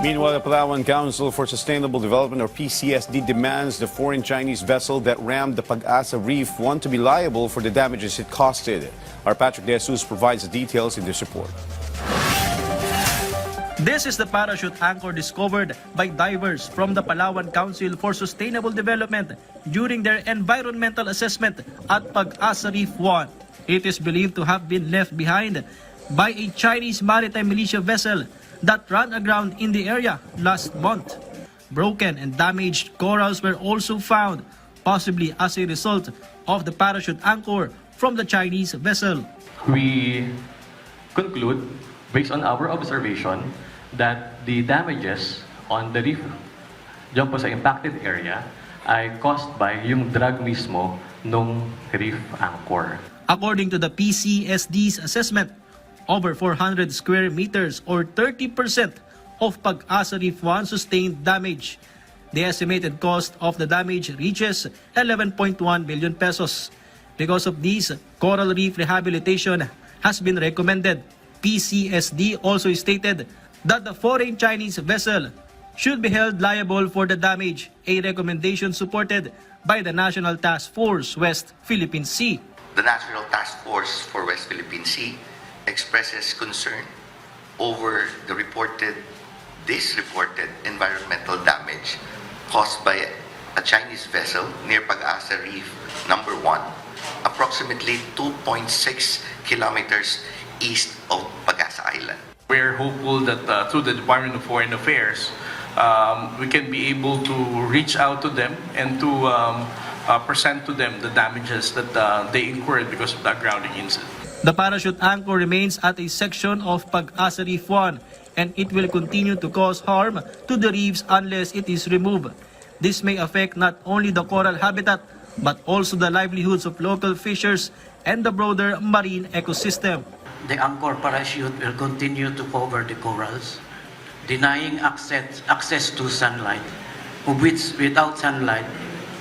Meanwhile, the Palawan Council for Sustainable Development, or PCSD, demands the foreign Chinese vessel that rammed the Pag-asa Reef to be liable for the damages it costed. Our Patrick De Jesus provides the details in this report. This is the parachute anchor discovered by divers from the Palawan Council for Sustainable Development during their environmental assessment at Pag-asa Reef 1. It is believed to have been left behind by a Chinese maritime militia vessel that ran aground in the area last month. Broken and damaged corals were also found, possibly as a result of the parachute anchor from the Chinese vessel. We conclude, based on our observation, that the damages on the reef dyan po sa impacted area ay caused by yung drag mismo nung reef anchor. According to the PCSD's assessment, over 400 square meters or 30% of Pag-asa Reef 1 sustained damage. The estimated cost of the damage reaches 11.1 billion pesos. Because of this, coral reef rehabilitation has been recommended. PCSD also stated that the foreign Chinese vessel should be held liable for the damage, a recommendation supported by the National Task Force West Philippine Sea. The National Task Force for West Philippine Sea expresses concern over the reported environmental damage caused by a Chinese vessel near Pag-asa Reef number 1, approximately 2.6 kilometers east of Pag-asa Island. We're hopeful that through the Department of Foreign Affairs, we can be able to reach out to them and to present to them the damages that they incurred because of that grounding incident. The parachute anchor remains at a section of Pag-asa Reef 1 and it will continue to cause harm to the reefs unless it is removed. This may affect not only the coral habitat but also the livelihoods of local fishers and the broader marine ecosystem. The anchor parachute will continue to cover the corals, denying access to sunlight, of which without sunlight,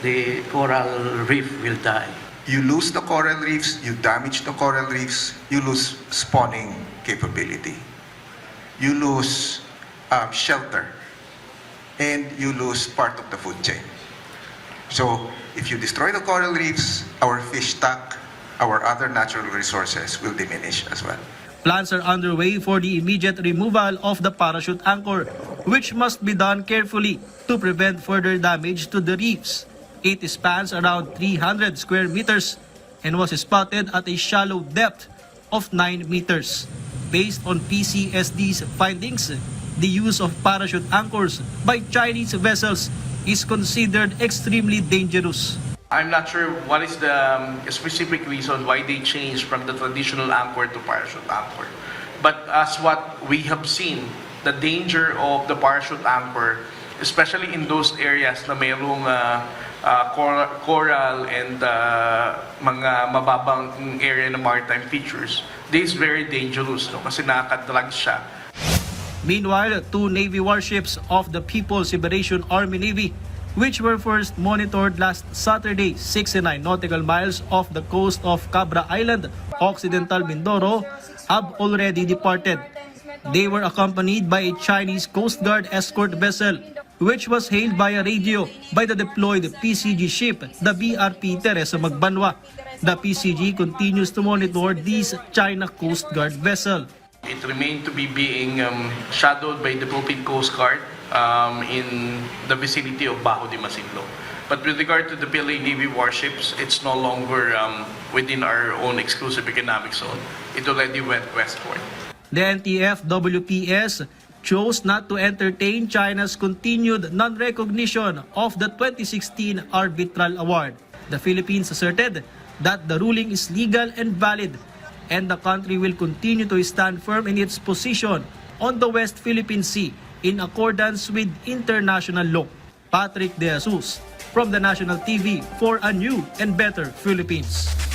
the coral reef will die. You lose the coral reefs, you damage the coral reefs, you lose spawning capability. You lose shelter, and you lose part of the food chain. So if you destroy the coral reefs, our fish stock, our other natural resources will diminish as well. Plans are underway for the immediate removal of the parachute anchor, which must be done carefully to prevent further damage to the reefs. It spans around 300 square meters and was spotted at a shallow depth of 9 meters. Based on PCSD's findings, the use of parachute anchors by Chinese vessels is considered extremely dangerous. I'm not sure what is the specific reason why they changed from the traditional anchor to parachute anchor. But as what we have seen, the danger of the parachute anchor, especially in those areas na mayroong coral and mga mababang area na maritime features, this is very dangerous, no? Kasi nakakadrag siya. Meanwhile, 2 Navy warships of the People's Liberation Army Navy, which were first monitored last Saturday, 69 nautical miles off the coast of Cabra Island, Occidental Mindoro, have already departed. They were accompanied by a Chinese Coast Guard escort vessel, which was hailed by a radio by the deployed PCG ship, the BRP Teresa Magbanwa. The PCG continues to monitor this China Coast Guard vessel. It remained to be being shadowed by the Philippine Coast Guard in the vicinity of Bajo de Masinloc. But with regard to the PLA Navy warships, it's no longer within our own exclusive economic zone. It already went westward. The NTF-WPS chose not to entertain China's continued non-recognition of the 2016 Arbitral Award. The Philippines asserted that the ruling is legal and valid, and the country will continue to stand firm in its position on the West Philippine Sea in accordance with international law. Patrick De Jesus from the National TV for a new and better Philippines.